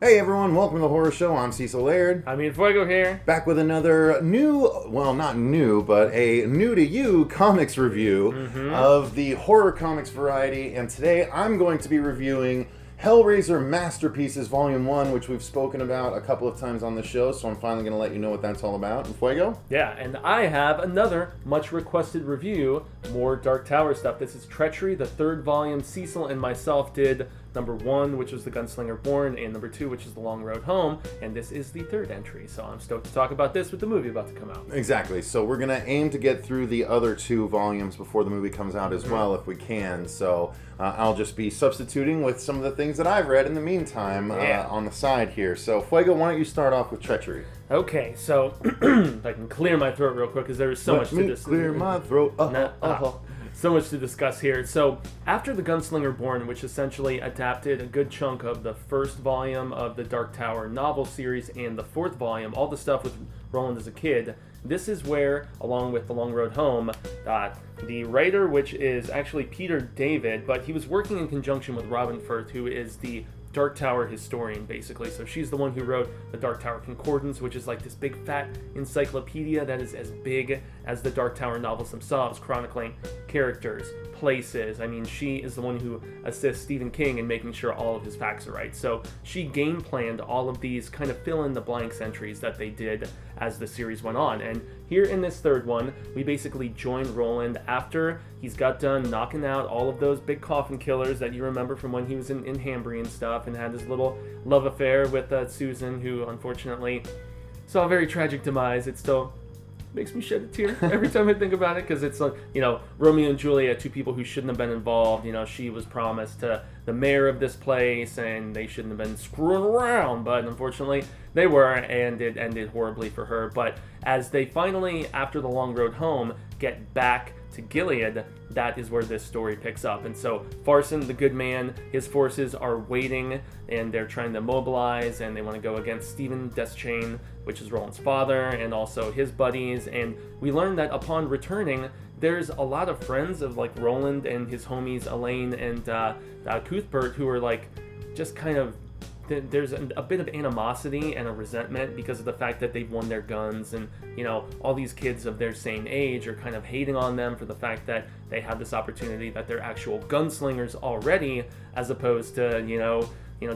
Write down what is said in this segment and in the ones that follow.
Hey everyone, welcome to the Horror Show. I'm Cecil Laird. Fuego here. Back with another not new, but a new to you comics review of the horror comics variety. And today I'm going to be reviewing Hellraiser Masterpieces Volume 1, which we've spoken about a couple of times on the show, so I'm finally going to let you know what that's all about. And Fuego? Yeah, and I have another much requested review, more Dark Tower stuff. This is Treachery, the third volume. Cecil and myself did number 1, which was The Gunslinger Born, and number 2, which is The Long Road Home, and this is the third entry, so I'm stoked to talk about this with the movie about to come out. Exactly, so we're going to aim to get through the other 2 volumes before the movie comes out as well, if we can, so I'll just be substituting with some of the things that I've read in the meantime on the side here. So, Fuego, why don't you start off with Treachery? Okay, so if I can clear my throat real quick, because there is so much to discuss. Clear my throat. So much to discuss here. So, after The Gunslinger Born, which essentially adapted a good chunk of the first volume of the Dark Tower novel series and the fourth volume, all the stuff with Roland as a kid, this is where, along with The Long Road Home, the writer, which is actually Peter David, but he was working in conjunction with Robin Firth, who is the Dark Tower historian, basically. So she's the one who wrote the Dark Tower Concordance, which is like this big fat encyclopedia that is as big as the Dark Tower novels themselves, chronicling characters, places. I mean, she is the one who assists Stephen King in making sure all of his facts are right. So she game planned all of these kind of fill in the blanks entries that they did as the series went on. And here in this third one, we basically join Roland after he's got done knocking out all of those big coffin killers that you remember from when he was in Hambry and stuff, and had his little love affair with Susan, who unfortunately saw a very tragic demise. It still makes me shed a tear every time I think about it, because it's like, Romeo and Juliet, 2 people who shouldn't have been involved. She was promised to the mayor of this place, and they shouldn't have been screwing around, but unfortunately they were, and it ended horribly for her. But as they finally, after The Long Road Home, get back to Gilead, that is where this story picks up. And so Farson, the good man, his forces are waiting, and they're trying to mobilize, and they want to go against Stephen Deschain, which is Roland's father, and also his buddies. And we learn that upon returning, there's a lot of friends of like Roland and his homies Elaine and Cuthbert, who are like just kind of, there's a bit of animosity and a resentment because of the fact that they've won their guns, and all these kids of their same age are kind of hating on them for the fact that they have this opportunity, that they're actual gunslingers already, as opposed to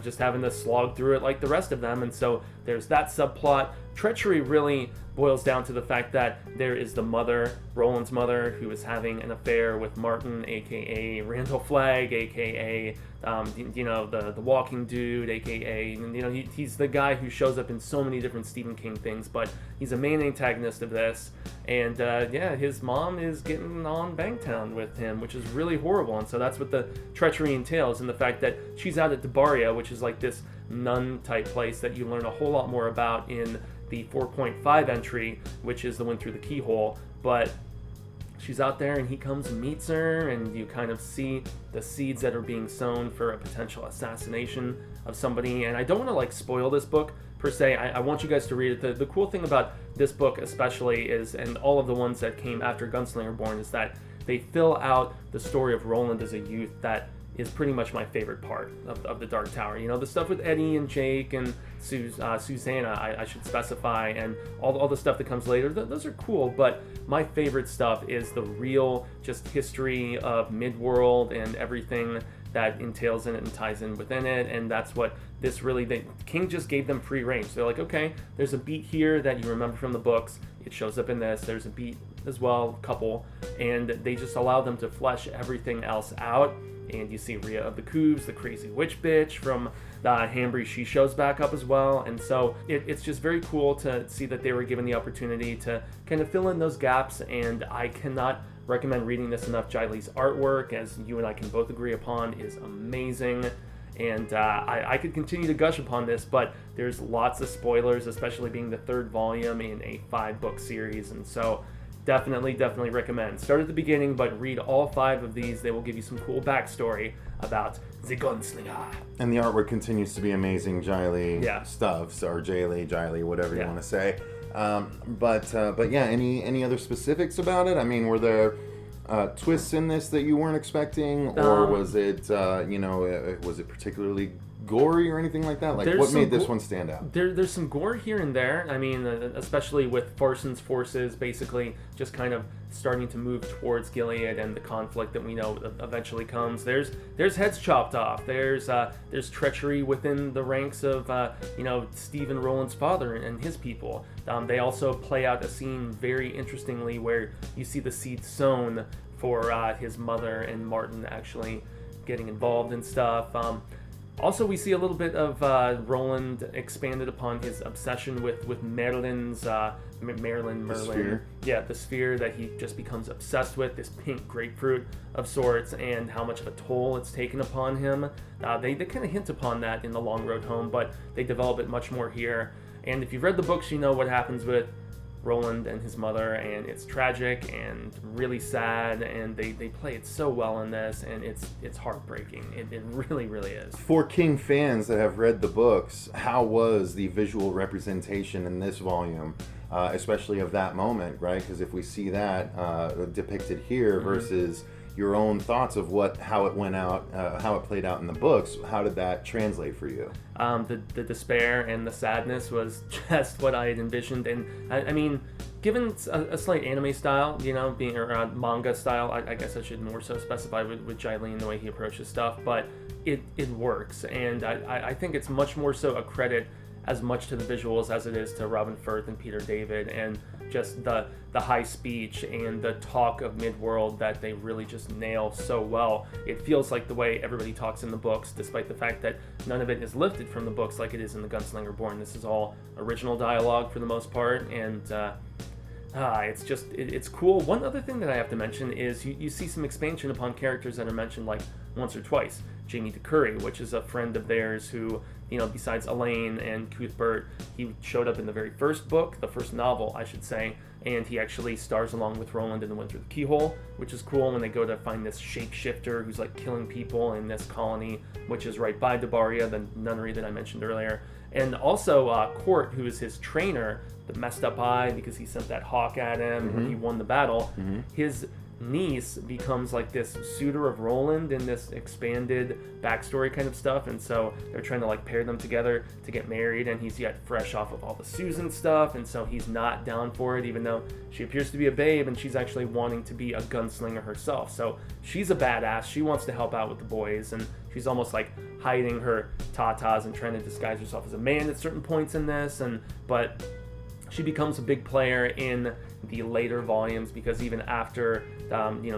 just having to slog through it like the rest of them. And so there's that subplot. Treachery really boils down to the fact that there is the mother, Roland's mother, who is having an affair with Martin, aka Randall Flagg, aka the walking dude, aka he's the guy who shows up in so many different Stephen King things, but he's a main antagonist of this. And his mom is getting on Bangtown with him, which is really horrible. And so that's what the Treachery entails, and the fact that she's out at Debaria, which is like this nun type place that you learn a whole lot more about in the 4.5 entry, which is the one through the keyhole. But she's out there, and he comes and meets her, and you kind of see the seeds that are being sown for a potential assassination of somebody. And I don't want to spoil this book per se. I want you guys to read it. The cool thing about this book especially is, and all of the ones that came after Gunslinger Born, is that they fill out the story of Roland as a youth that is pretty much my favorite part of the Dark Tower. The stuff with Eddie and Jake and Susanna, I should specify, and all the stuff that comes later, those are cool, but my favorite stuff is the real just history of Midworld and everything that entails in it and ties in within it. And that's what this really, King just gave them free range. They're like, okay, there's a beat here that you remember from the books, it shows up in this, there's a beat as well, a couple, and they just allow them to flesh everything else out. And you see Rhea of the Coubs, the crazy witch bitch from Hambry, she shows back up as well. And so it's just very cool to see that they were given the opportunity to kind of fill in those gaps. And I cannot recommend reading this enough. Jaile's artwork, as you and I can both agree upon, is amazing. And I could continue to gush upon this, but there's lots of spoilers, especially being the third volume in a 5-book series. And so definitely recommend. Start at the beginning, but read all 5 of these. They will give you some cool backstory about the gunslinger. And the artwork continues to be amazing. Jaile stuffs, or Jaile, whatever you want to say. But any other specifics about it? I mean, were there twists in this that you weren't expecting, or was it was it particularly gory or anything like that? Like, what made this one stand out? There's some gore here and there. I mean, especially with Farson's forces basically just kind of starting to move towards Gilead and the conflict that we know eventually comes. There's heads chopped off. There's treachery within the ranks of Steve and Roland's father and his people. They also play out a scene very interestingly where you see the seed sown for his mother and Martin actually getting involved in stuff. Also, we see a little bit of Roland expanded upon his obsession with Merlin's Merlin. The sphere. Yeah, the sphere that he just becomes obsessed with, this pink grapefruit of sorts, and how much of a toll it's taken upon him. They kind of hint upon that in The Long Road Home, but they develop it much more here. And if you've read the books, you know what happens with Roland and his mother, and it's tragic and really sad, and they play it so well in this, and it's heartbreaking. It really, really is. For King fans that have read the books, how was the visual representation in this volume, especially of that moment, right? Because if we see that depicted here versus your own thoughts of how it went out, how it played out in the books, how did that translate for you? The despair and the sadness was just what I had envisioned, and I mean, given a slight anime style, being around manga style, I guess I should more so specify with Jaime and the way he approaches stuff, but it works, and I think it's much more so a credit as much to the visuals as it is to Robin Firth and Peter David, and just the high speech and the talk of Midworld that they really just nail so well. It feels like the way everybody talks in the books, despite the fact that none of it is lifted from the books like it is in The Gunslinger Born. This is all original dialogue for the most part, and it's cool. One other thing that I have to mention is you see some expansion upon characters that are mentioned like once or twice. Jamie DeCurry, which is a friend of theirs who, besides Elaine and Cuthbert, he showed up in the very first book, the first novel, I should say, and he actually stars along with Roland in The Wind Through the Keyhole, which is cool when they go to find this shapeshifter who's like killing people in this colony, which is right by Debaria, the nunnery that I mentioned earlier. And also Court, who is his trainer, the messed up eye because he sent that hawk at him when he won the battle. His niece becomes like this suitor of Roland in this expanded backstory kind of stuff, and so they're trying to like pair them together to get married, and he's yet fresh off of all the Susan stuff, and so he's not down for it, even though she appears to be a babe and she's actually wanting to be a gunslinger herself. So she's a badass, she wants to help out with the boys, and she's almost like hiding her tatas and trying to disguise herself as a man at certain points in this, but she becomes a big player in the later volumes, because even after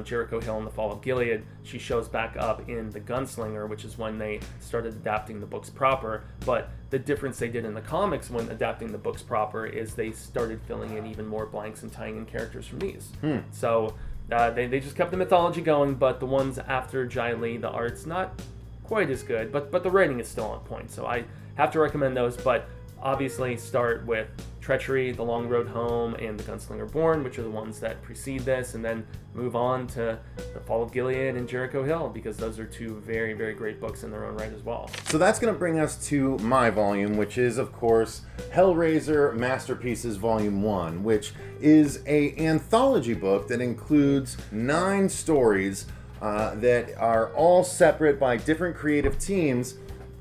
Jericho Hill and the Fall of Gilead, she shows back up in The Gunslinger, which is when they started adapting the books proper. But the difference they did in the comics when adapting the books proper is they started filling in even more blanks and tying in characters from these. So they just kept the mythology going, but the ones after Jai Lee, the art's not quite as good, but the writing is still on point. So I have to recommend those, but obviously start with Treachery, The Long Road Home, and The Gunslinger Born, which are the ones that precede this, and then move on to The Fall of Gilead and Jericho Hill, because those are two very, very great books in their own right as well. So that's going to bring us to my volume, which is, of course, Hellraiser Masterpieces Volume 1, which is an anthology book that includes 9 stories that are all separate by different creative teams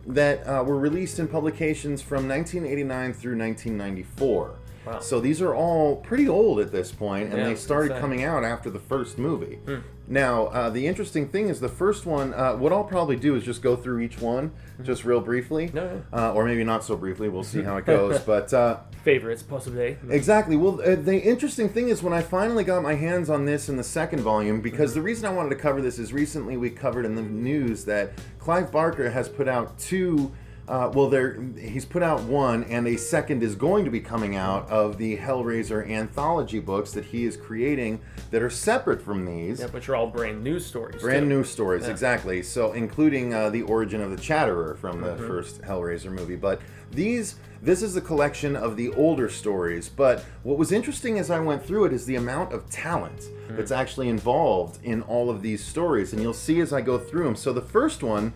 that were released in publications from 1989 through 1994. Wow. So these are all pretty old at this point, and Yeah, they started coming out after the first movie. Now, the interesting thing is the first one, what I'll probably do is just go through each one, just real briefly. Or maybe not so briefly, we'll see how it goes. But favorites, possibly. Exactly. Well, the interesting thing is when I finally got my hands on this in the second volume, because the reason I wanted to cover this is recently we covered in the news that Clive Barker has put out 2. He's put out 1, and a second is going to be coming out of the Hellraiser anthology books that he is creating that are separate from these. Yeah, which are all brand new stories. Brand new stories, exactly. So, including the origin of the Chatterer from the first Hellraiser movie. But this is a collection of the older stories. But what was interesting as I went through it is the amount of talent that's actually involved in all of these stories. And you'll see as I go through them. So, the first one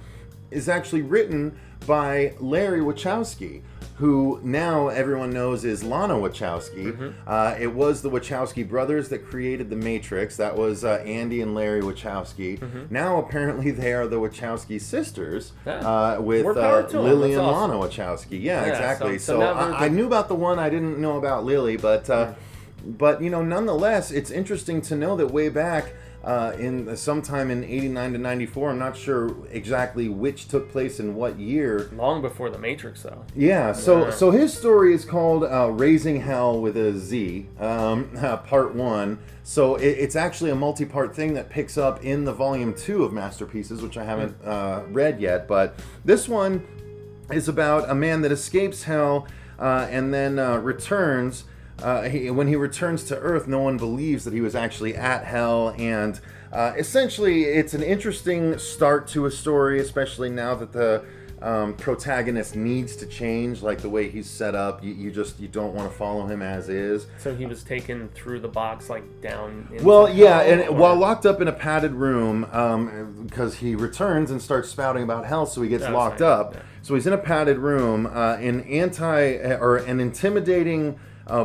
is actually written by Larry Wachowski, who now everyone knows is Lana Wachowski. It was the Wachowski brothers that created The Matrix. That was Andy and Larry Wachowski. Now apparently they are the Wachowski sisters with Lily and Lana Wachowski. Yeah, exactly. So I knew about the one, I didn't know about Lily, but you know, nonetheless, it's interesting to know that way back in sometime in 89 to 94, I'm not sure exactly which took place in what year. Long before The Matrix, though. Yeah, so his story is called Raising Hell with a Z, Part 1. So it's actually a multi-part thing that picks up in the Volume 2 of Masterpieces, which I haven't read yet. But this one is about a man that escapes hell and then returns. When he returns to Earth, no one believes that he was actually at hell, and essentially it's an interesting start to a story, especially now that the protagonist needs to change, like the way he's set up. You don't want to follow him as is. So he was taken through the box, like down into Well, yeah, and while locked up in a padded room, because he returns and starts spouting about hell, so he gets locked up. Yeah. So he's in a padded room. An intimidating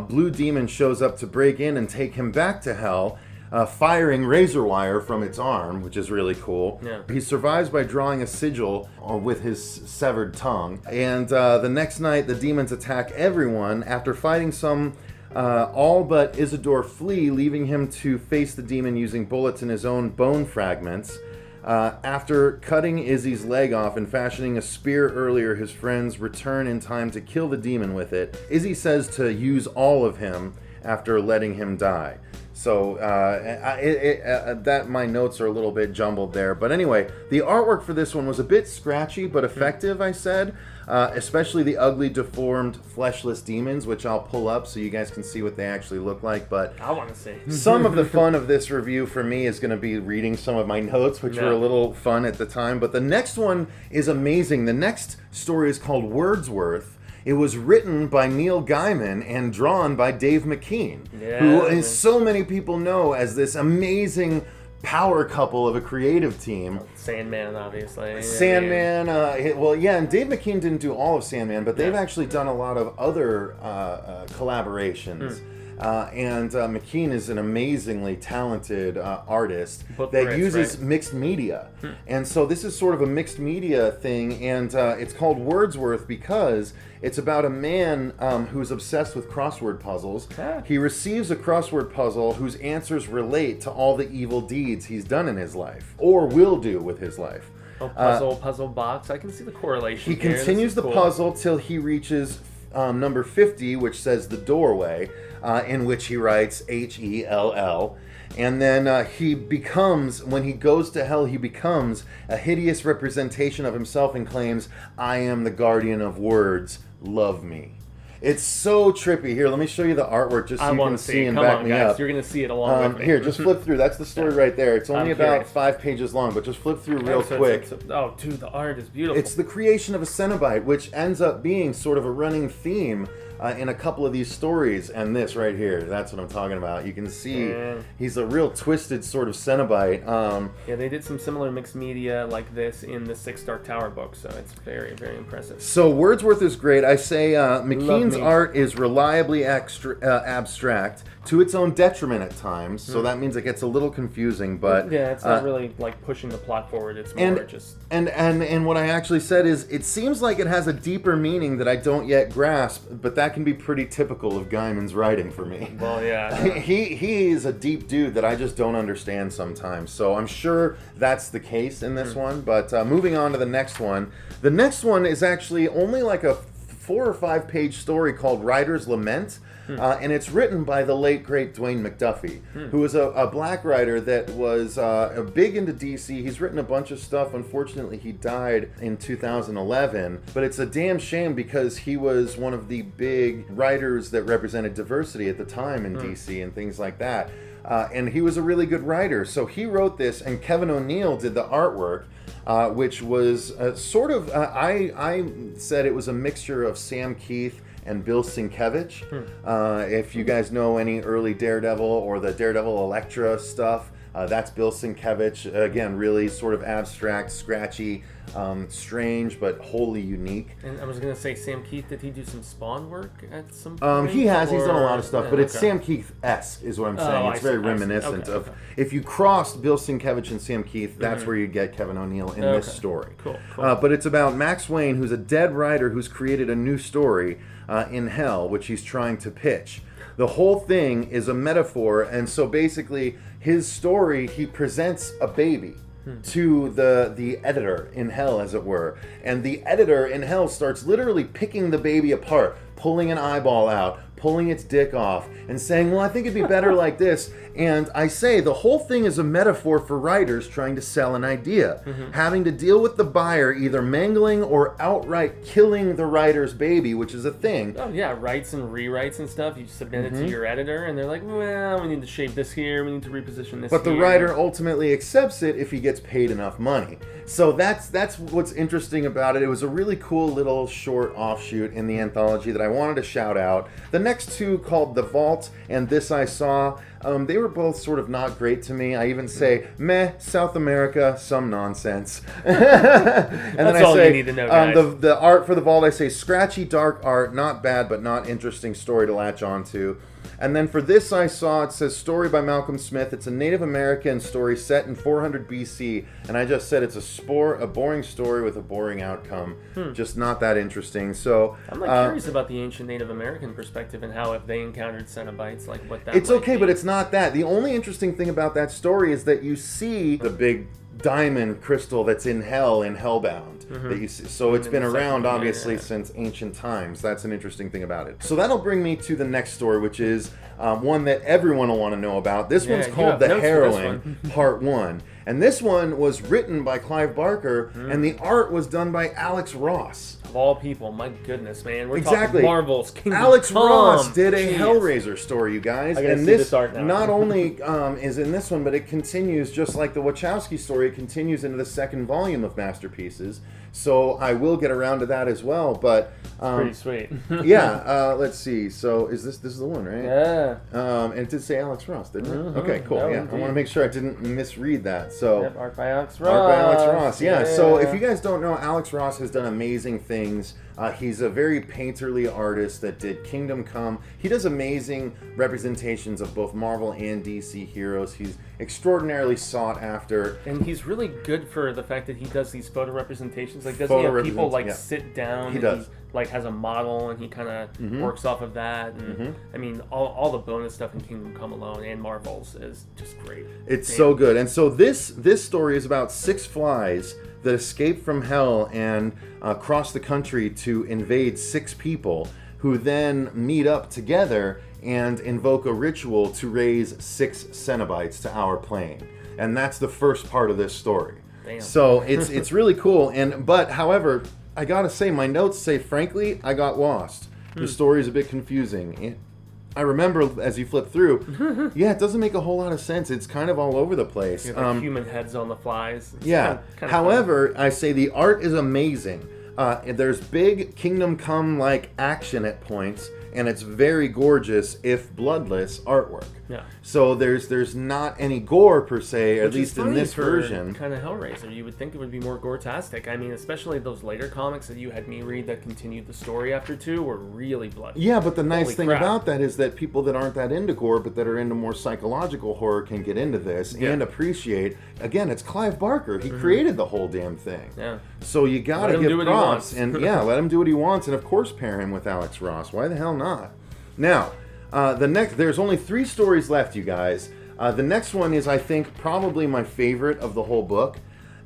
blue demon shows up to break in and take him back to hell, firing razor wire from its arm, which is really cool. Yeah. He survives by drawing a sigil with his severed tongue. And the next night, the demons attack everyone. After fighting some, all but Isidore flee, leaving him to face the demon using bullets in his own bone fragments. After cutting Izzy's leg off and fashioning a spear earlier, his friends return in time to kill the demon with it. Izzy says to use all of him after letting him die. So that my notes are a little bit jumbled there. But anyway, the artwork for this one was a bit scratchy but effective, I said. Especially the ugly, deformed, fleshless demons, which I'll pull up so you guys can see what they actually look like. But I want to see. Some of the fun of this review for me is going to be reading some of my notes, which were a little fun at the time. But the next one is amazing. The next story is called Wordsworth. It was written by Neil Gaiman and drawn by Dave McKean, who is so many people know as this amazing power couple of a creative team. Sandman, obviously. Sandman, and Dave McKean didn't do all of Sandman, but they've actually done a lot of other collaborations. And McKean is an amazingly talented artist that uses mixed media. And so this is sort of a mixed media thing, and it's called Wordsworth because it's about a man who's obsessed with crossword puzzles. He receives a crossword puzzle whose answers relate to all the evil deeds he's done in his life, or will do with his life. Puzzle box. I can see the correlation. He continues the puzzle till he reaches number 50, which says the doorway, in which he writes Hell. And then he becomes, when he goes to hell, he becomes a hideous representation of himself and claims, I am the guardian of words, love me. It's so trippy. Here, let me show you the artwork just so you can see and back me up. You're going to see it along with me. Here, just flip through. That's the story right there. It's only about 5 pages long, but just flip through real quick. Oh, dude, the art is beautiful. It's the creation of a Cenobite, which ends up being sort of a running theme in a couple of these stories, and this right here, that's what I'm talking about. You can see he's a real twisted sort of Cenobite. Yeah, they did some similar mixed media like this in the 6 Dark Tower book, so it's very, very impressive. So Wordsworth is great. I say McKean's art is reliably abstract, to its own detriment at times, so that means it gets a little confusing, but... Yeah, it's not really like pushing the plot forward, it's more just... And what I actually said is, it seems like it has a deeper meaning that I don't yet grasp, but that can be pretty typical of Gaiman's writing for me. Well, yeah. He is a deep dude that I just don't understand sometimes, so I'm sure that's the case in this one, but moving on to the next one. The next one is actually only like a 4 or 5 page story called Writer's Lament, and it's written by the late, great Dwayne McDuffie, who was a black writer that was big into DC. He's written a bunch of stuff. Unfortunately, he died in 2011, but it's a damn shame because he was one of the big writers that represented diversity at the time in DC and things like that. And he was a really good writer. So he wrote this, and Kevin O'Neill did the artwork, which was sort of, I said it was a mixture of Sam Keith and Bill Sienkiewicz. If you guys know any early Daredevil or the Daredevil Elektra stuff, That's Bill Sienkiewicz, again, really sort of abstract, scratchy, strange, but wholly unique. And I was going to say, Sam Keith, did he do some Spawn work at some point? He has. He's done a lot of stuff, Yeah, but it's Sam Keith-esque is what I'm saying. It's very reminiscent of... If you crossed Bill Sienkiewicz and Sam Keith, that's where you get Kevin O'Neill in this story. Cool. But it's about Max Wayne, who's a dead writer who's created a new story in Hell, which he's trying to pitch. The whole thing is a metaphor, and so basically his story, he presents a baby to the editor in Hell, as it were. And the editor in Hell starts literally picking the baby apart, pulling an eyeball out, pulling its dick off, and saying, well, I think it'd be better like this. And I say the whole thing is a metaphor for writers trying to sell an idea, having to deal with the buyer either mangling or outright killing the writer's baby, which is a thing. Oh, yeah, writes and rewrites and stuff. You submit it to your editor, and they're like, well, we need to shave this here, we need to reposition this But the here. writer ultimately accepts it if he gets paid enough money. So that's what's interesting about it. It was a really cool little short offshoot in the anthology that I wanted to shout out. The next two, called The Vault and This I Saw, they were both sort of not great to me. I even say, meh, South America, some nonsense. And That's then all I say, you need to know, guys. the art for The Vault, I say, scratchy, dark art, not bad, but not interesting story to latch onto. And then for This I Saw, it says, story by Malcolm Smith. It's a Native American story set in 400 BC. And I just said it's a boring story with a boring outcome. Just not that interesting. So I'm curious about the ancient Native American perspective and how if they encountered Cenobites, like what that it's might okay, be. but it's not that. The only interesting thing about that story is that you see the big diamond crystal that's in Hell in Hellbound. That you see. So it's been around, obviously, since ancient times. That's an interesting thing about it. So that'll bring me to the next story, which is one that everyone will want to know about. This one's called The Heroine, Part 1. And this one was written by Clive Barker, and the art was done by Alex Ross. Of all people, my goodness, man. We're Exactly. talking Marvel's Kingdom Alex Come. Ross did a Jeez. Hellraiser story, you guys. I gotta And see this art now. not only is in this one, but it continues, just like the Wachowski story, it continues into the second volume of Masterpieces. So I will get around to that as well. But Pretty sweet. yeah, let's see. So is this is the one, right? Yeah. And it did say Alex Ross, didn't it? Okay, cool. No, Yeah, indeed. I want to make sure I didn't misread that. So Yep, art by Alex Ross. Art by Alex Ross, yeah. So if you guys don't know, Alex Ross has done amazing things. He's a very painterly artist that did Kingdom Come. He does amazing representations of both Marvel and DC heroes. He's extraordinarily sought after. And he's really good for the fact that he does these photo representations. Like, doesn't he have people like sit down? He and does. He, like, has a model and he kind of works off of that. And I mean, all the bonus stuff in Kingdom Come alone and Marvel's is just great. It's so good. And so this story is about 6 flies that escape from Hell and cross the country to invade 6 people, who then meet up together and invoke a ritual to raise 6 Cenobites to our plane. And that's the first part of this story. Damn. So it's really cool. But however, I gotta say, my notes say, frankly, I got lost. The story is a bit confusing. I remember as you flip through, yeah, it doesn't make a whole lot of sense. It's kind of all over the place. You have, like, human heads on the flies. It's Yeah. kind of However, I say the art is amazing. There's big Kingdom Come-like action at points, and it's very gorgeous, if bloodless, artwork. Yeah. So there's not any gore per se, at Which is least in funny this for version. kind of Hellraiser. You would think it would be more gore-tastic. I mean, especially those later comics that you had me read that continued the story after 2 were really bloody. Yeah, but the nice Holy thing crap. about that is that people that aren't that into gore, but that are into more psychological horror, can get into this and appreciate. Again, it's Clive Barker. He created the whole damn thing. Yeah. So you gotta Let him give do what he props, wants. and yeah, let him do what he wants, and of course pair him with Alex Ross. Why the hell not? Now, there's only 3 stories left, you guys. The next one is, I think, probably my favorite of the whole book,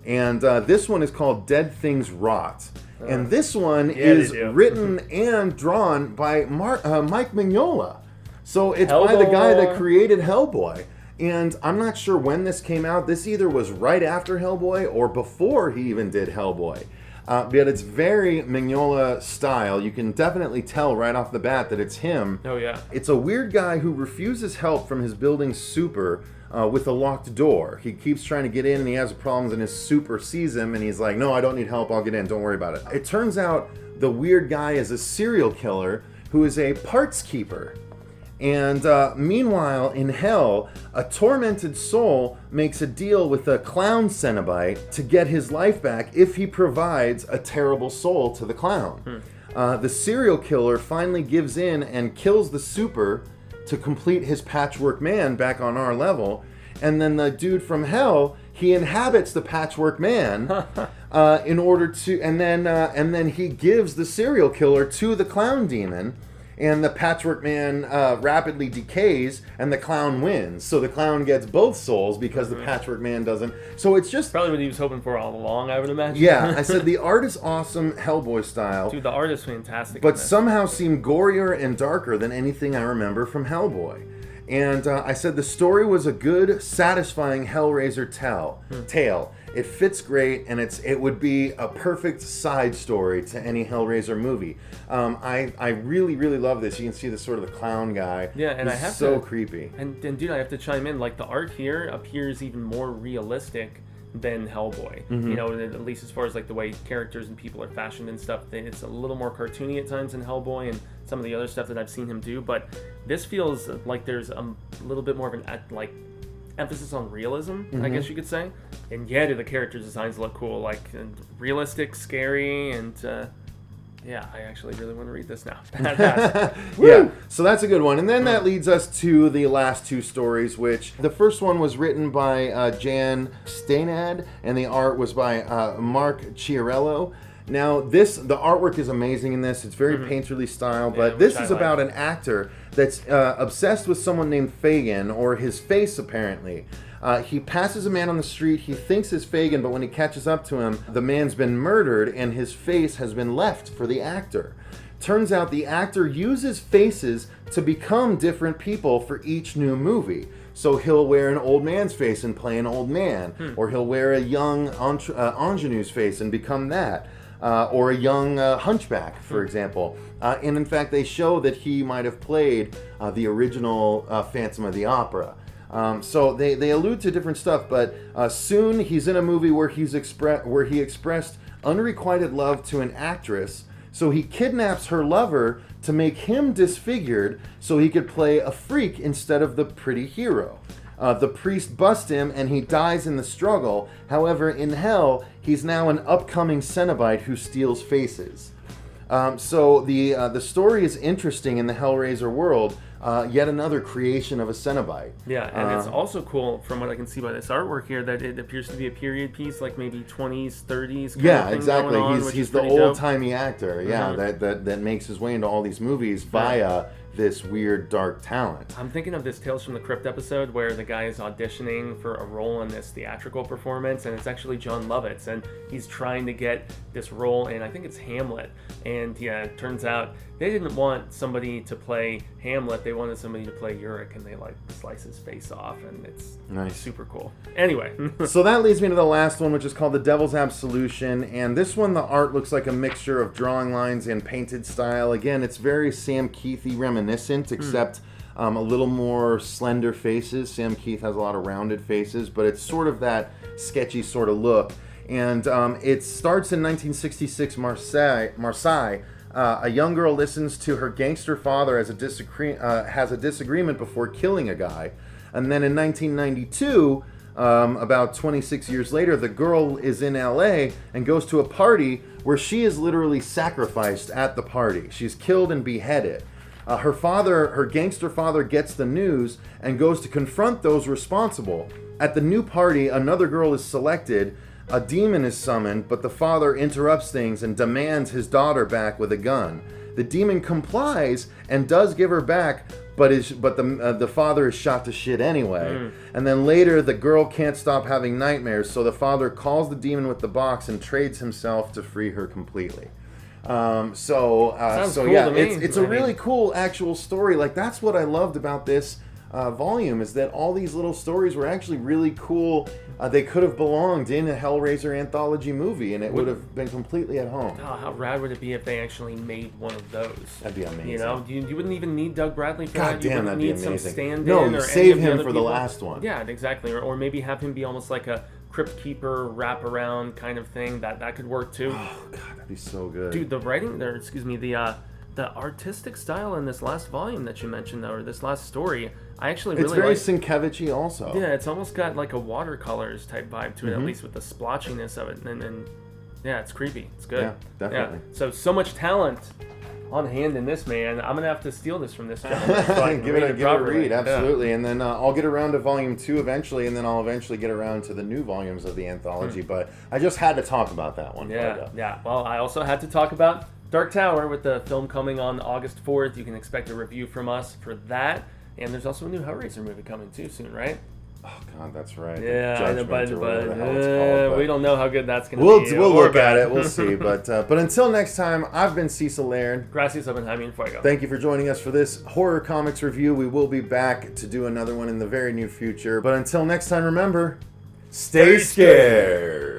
and this one is called Dead Things Rot. And this one is written and drawn by Mike Mignola. So it's by the guy that created Hellboy. And I'm not sure when this came out. This either was right after Hellboy or before he even did Hellboy. But it's very Mignola style. You can definitely tell right off the bat that it's him. Oh, yeah. It's a weird guy who refuses help from his building's super with a locked door. He keeps trying to get in and he has problems, and his super sees him and he's like, no, I don't need help, I'll get in, don't worry about it. It turns out the weird guy is a serial killer who is a parts keeper. And meanwhile, in hell, a tormented soul makes a deal with a clown Cenobite to get his life back if he provides a terrible soul to the clown. The serial killer finally gives in and kills the super to complete his Patchwork Man back on our level. And then the dude from hell, he inhabits the Patchwork Man in order to, and then he gives the serial killer to the clown demon. And the Patchwork Man rapidly decays, and the clown wins. So the clown gets both souls because the Patchwork Man doesn't. So it's just probably what he was hoping for all along, I would imagine. Yeah, I said the art is awesome, Hellboy style. Dude, the art is fantastic. But somehow seemed gorier and darker than anything I remember from Hellboy. And I said the story was a good, satisfying Hellraiser tale. It fits great, and it would be a perfect side story to any Hellraiser movie. I really, really love this. You can see the sort of the clown guy. Yeah, and I have so creepy. And dude, I have to chime in. Like, the art here appears even more realistic than Hellboy. You know, at least as far as like the way characters and people are fashioned and stuff. It's a little more cartoony at times than Hellboy and some of the other stuff that I've seen him do. But this feels like there's a little bit more of an emphasis on realism, I guess you could say. And yeah, do the character designs look cool, like realistic, scary, and yeah, I actually really want to read this now. Yeah, so that's a good one. And then that leads us to the last two stories, which the first one was written by Jan Steinad, and the art was by Mark Chiarello. Now, the artwork is amazing in this. It's very painterly style, but this is about an actor that's obsessed with someone named Fagin, or his face, apparently. He passes a man on the street. He thinks it's Fagin, but when he catches up to him, the man's been murdered, and his face has been left for the actor. Turns out the actor uses faces to become different people for each new movie. So he'll wear an old man's face and play an old man, or he'll wear a young ingenue's face and become that. Or a young hunchback, for example. And in fact, they show that he might have played the original Phantom of the Opera. So they allude to different stuff, but soon he's in a movie where he expressed unrequited love to an actress, so he kidnaps her lover to make him disfigured so he could play a freak instead of the pretty hero. The priest busts him and he dies in the struggle. However, in hell, he's now an upcoming Cenobite who steals faces. So the story is interesting in the Hellraiser world. Yet another creation of a Cenobite. Yeah, and it's also cool, from what I can see by this artwork here, that it appears to be a period piece, like maybe 20s, 30s. Yeah, exactly. He's the old-timey actor. Yeah, that makes his way into all these movies via this weird dark talent. I'm thinking of this Tales from the Crypt episode where the guy is auditioning for a role in this theatrical performance, and it's actually John Lovitz, and he's trying to get this role in, I think it's Hamlet. And yeah, it turns out they didn't want somebody to play Hamlet, they wanted somebody to play Urich, and they like slice his face off, and it's super cool. Anyway. So that leads me to the last one, which is called The Devil's Absolution, and this one, the art looks like a mixture of drawing lines and painted style. Again, it's very Sam Keithy reminiscent, except a little more slender faces. Sam Keith has a lot of rounded faces, but it's sort of that sketchy sort of look. And it starts in 1966 Marseille. A young girl listens to her gangster father has a disagreement before killing a guy. And then in 1992, about 26 years later, the girl is in LA and goes to a party where she is literally sacrificed at the party. She's killed and beheaded. Her gangster father gets the news and goes to confront those responsible. At the new party, another girl is selected. A demon is summoned, but the father interrupts things and demands his daughter back with a gun. The demon complies and does give her back, but the father is shot to shit anyway. And then later, the girl can't stop having nightmares, so the father calls the demon with the box and trades himself to free her completely. Cool Yeah, to me. it's a really cool actual story. Like, that's what I loved about this volume, is that all these little stories were actually really cool. They could have belonged in a Hellraiser anthology movie, and it would have been completely at home. Oh, how rad would it be if they actually made one of those? That'd be amazing. You know, you wouldn't even need Doug Bradley for God that. damn, You that'd wouldn't be need amazing. some stand-in No, or save any of the him other for the people. last one. Yeah, exactly. Or maybe have him be almost like a Crypt Keeper wraparound kind of thing. That could work too. Oh God, that'd be so good. Dude, the writing there, the the artistic style in this last volume that you mentioned, though, or this last story, I actually really It's very like. Sienkiewicz-y also. Yeah, it's almost got like a watercolors type vibe to it, at least with the splotchiness of it, and yeah, it's creepy. It's good. Yeah, definitely. Yeah. So much talent on hand in this, man. I'm gonna have to steal this from this gentleman. So I can give it a read, Yeah. absolutely. And then I'll get around to volume 2 eventually, and then I'll eventually get around to the new volumes of the anthology. But I just had to talk about that one. Yeah, yeah. Well, I also had to talk about Dark Tower with the film coming on August 4th. You can expect a review from us for that. And there's also a new Hellraiser movie coming too soon, right? Oh God, that's right. Yeah, Judgment, but or whatever the hell it's called, but we don't know how good that's going to be. We'll look at it. We'll see. But until next time, I've been Cecil Laird. Gracias, Jaime, and Fuego. Thank you for joining us for this horror comics review. We will be back to do another one in the very near future. But until next time, remember, stay scared.